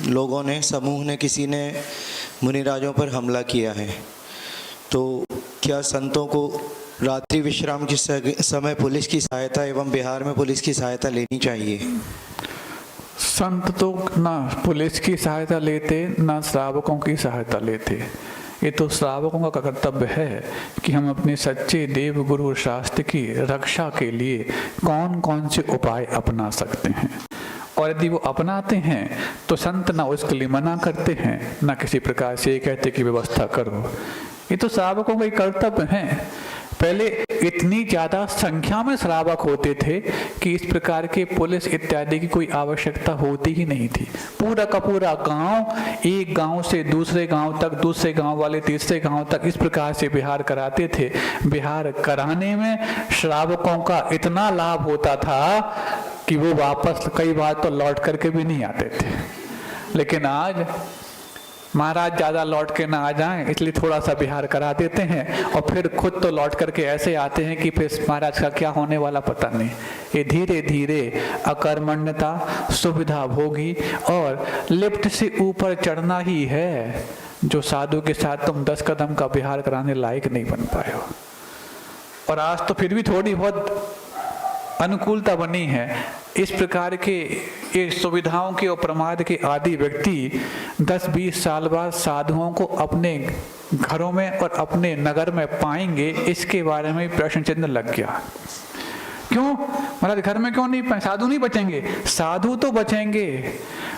लोगों ने, समूह ने, किसी ने मुनिराजों पर हमला किया है, तो क्या संतों को रात्रि विश्राम के समय पुलिस की सहायता एवं बिहार में पुलिस की सहायता लेनी चाहिए? संत तो ना पुलिस की सहायता लेते, ना श्रावकों की सहायता लेते। ये तो श्रावकों का कर्तव्य है कि हम अपने सच्चे देव गुरु और शास्त्र की रक्षा के लिए कौन कौन से उपाय अपना सकते हैं, और यदि वो अपनाते हैं तो संत ना उसके लिए मना करते हैं, ना किसी प्रकार से ये कहते कि व्यवस्था करो। ये तो श्रावकों का कर्तव्य है। पहले इतनी ज्यादा संख्या में श्रावक होते थे कि इस प्रकार के पुलिस इत्यादि की कोई आवश्यकता होती ही नहीं थी। पूरा का पूरा गांव, एक गांव से दूसरे गांव तक, दूसरे गांव वाले तीसरे गांव तक, इस प्रकार से विहार कराते थे। विहार कराने में श्रावकों का इतना लाभ होता था कि वो वापस कई बार तो लौट करके भी नहीं आते थे। लेकिन आज महाराज ज्यादा लौट के ना आ जाएं, इसलिए थोड़ा सा विहार करा देते हैं और फिर खुद तो लौट करके ऐसे आते हैं कि फिर महाराज का क्या होने वाला पता नहीं। ये धीरे धीरे अकर्मण्यता, सुविधा भोगी और लिफ्ट से ऊपर चढ़ना ही है जो साधु के साथ तुम 10 कदम का विहार कराने लायक नहीं बन पाए हो। और आज तो फिर भी थोड़ी बहुत अनुकूलता बनी है। इस प्रकार के ये सुविधाओं के और प्रमाद के आदि व्यक्ति 10-20 साल बाद साधुओं को अपने घरों में और अपने नगर में पाएंगे, इसके बारे में प्रश्न चिन्ह लग गया। क्यों महाराज घर में क्यों नहीं? साधु नहीं बचेंगे? साधु तो बचेंगे,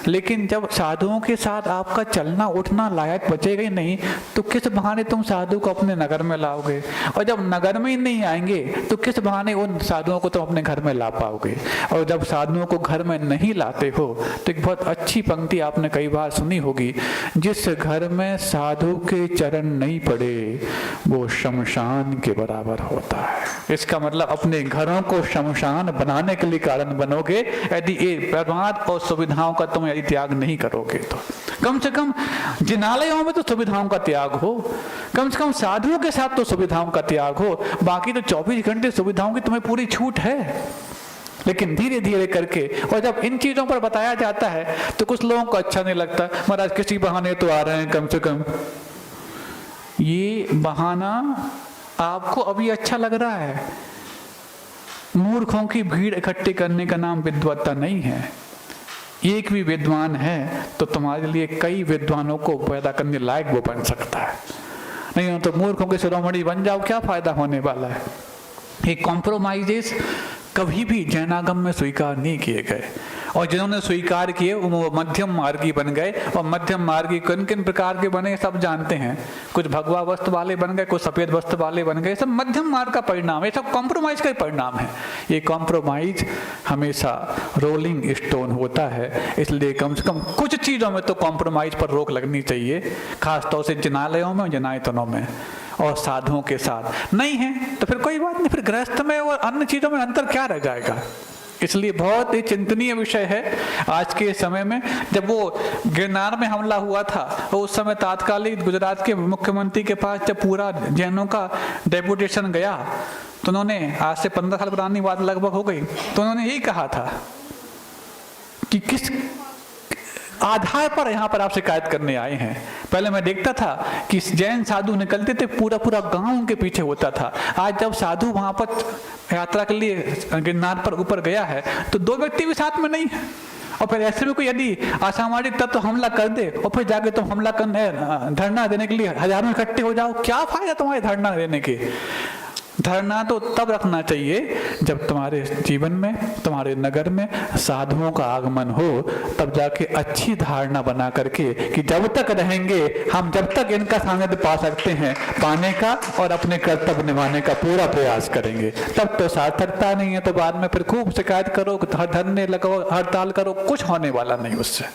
लेकिन जब साधुओं के साथ आपका चलना उठना लायक बचेगा ही नहीं तो किस बहाने तुम साधु को अपने नगर में लाओगे? और जब नगर में ही नहीं आएंगे तो किस बहाने उन साधुओं को तुम अपने घर में ला पाओगे? और जब साधुओं को घर में नहीं लाते हो तो एक बहुत अच्छी पंक्ति आपने कई बार सुनी होगी, जिस घर में साधु के चरण नहीं पड़े वो शमशान के बराबर होता है। इसका मतलब अपने घरों को शमशान बनाने के लिए कारण बनोगे यदि ये प्रमाद और सुविधाओं का तुम यदि त्याग नहीं करोगे तो। कम से कम जिनालयों में तो सुविधाओं का त्याग हो, कम से कम साधुओं के साथ तो सुविधाओं का त्याग हो। बाकी तो 24 घंटे सुविधाओं की तुम्हें पूरी छूट है। लेकिन धीरे धीरे करके, और जब इन चीजों पर बताया जाता है तो कुछ लोगों को अच्छा नहीं लगता। महाराज किसी बहाने तो आ रहे हैं, कम से कम ये बहाना आपको अभी अच्छा लग रहा है। मूर्खों की भीड़ इकट्ठी करने का नाम विद्वत्ता नहीं है। एक भी विद्वान है तो तुम्हारे लिए कई विद्वानों को पैदा करने लायक वो बन सकता है। नहीं तो मूर्खों के शिरोमणि बन जाओ, क्या फायदा होने वाला है? ये कॉम्प्रोमाइजेस कभी भी जैनागम में स्वीकार नहीं किए गए, और जिन्होंने स्वीकार किए वो मध्यम मार्गी बन गए। और मध्यम मार्गी किन किन प्रकार के बने सब जानते हैं। कुछ भगवा वस्त्र वाले बन गए, कुछ सफेद वस्त्र वाले बन गए। सब मध्यम मार्ग का परिणाम है, सब कॉम्प्रोमाइज का ही परिणाम है। ये कॉम्प्रोमाइज हमेशा रोलिंग स्टोन होता है। इसलिए कम से कम कुछ चीजों में तो कॉम्प्रोमाइज पर रोक लगनी चाहिए, खासतौर से जिनालयों में, जिनायतनों में। और साधुओं के साथ नहीं है तो फिर कोई बात नहीं, फिर गृहस्थ में और अन्य चीजों में अंतर क्या रह जाएगा? इसलिए बहुत ही चिंतनीय विषय है आज के समय में। जब वो गिरनार में हमला हुआ था तो उस समय तात्कालिक गुजरात के मुख्यमंत्री के पास जब पूरा जैनों का डेपुटेशन गया तो उन्होंने, आज से 15 साल पुरानी बात लगभग हो गई, तो उन्होंने यही कहा था कि किस आधार पर यहाँ पर आप शिकायत करने आए हैं। पहले मैं देखता था कि जैन साधु निकलते थे, पूरा पूरा गांव उनके पीछे होता था। आज जब साधु वहां पर यात्रा के लिए गिरनार पर ऊपर गया है तो 2 व्यक्ति भी साथ में नहीं है। और फिर ऐसे में कोई यदि असामाजिक तत्व हमला कर दे और फिर जाके तुम हमला करने, धरना देने के लिए हजारों इकट्ठे हो जाओ, क्या फायदा तुम्हारे धरना देने के? धरना तो तब रखना चाहिए जब तुम्हारे जीवन में, तुम्हारे नगर में साधुओं का आगमन हो, तब जाके अच्छी धारणा बना करके कि जब तक रहेंगे हम, जब तक इनका सानिध्य पा सकते हैं, पाने का और अपने कर्तव्य निभाने का पूरा प्रयास करेंगे। तब तो सार्थकता नहीं है तो बाद में फिर खूब शिकायत करो, धरने लगाओ, हड़ताल करो, कुछ होने वाला नहीं उससे।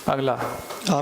अगला आप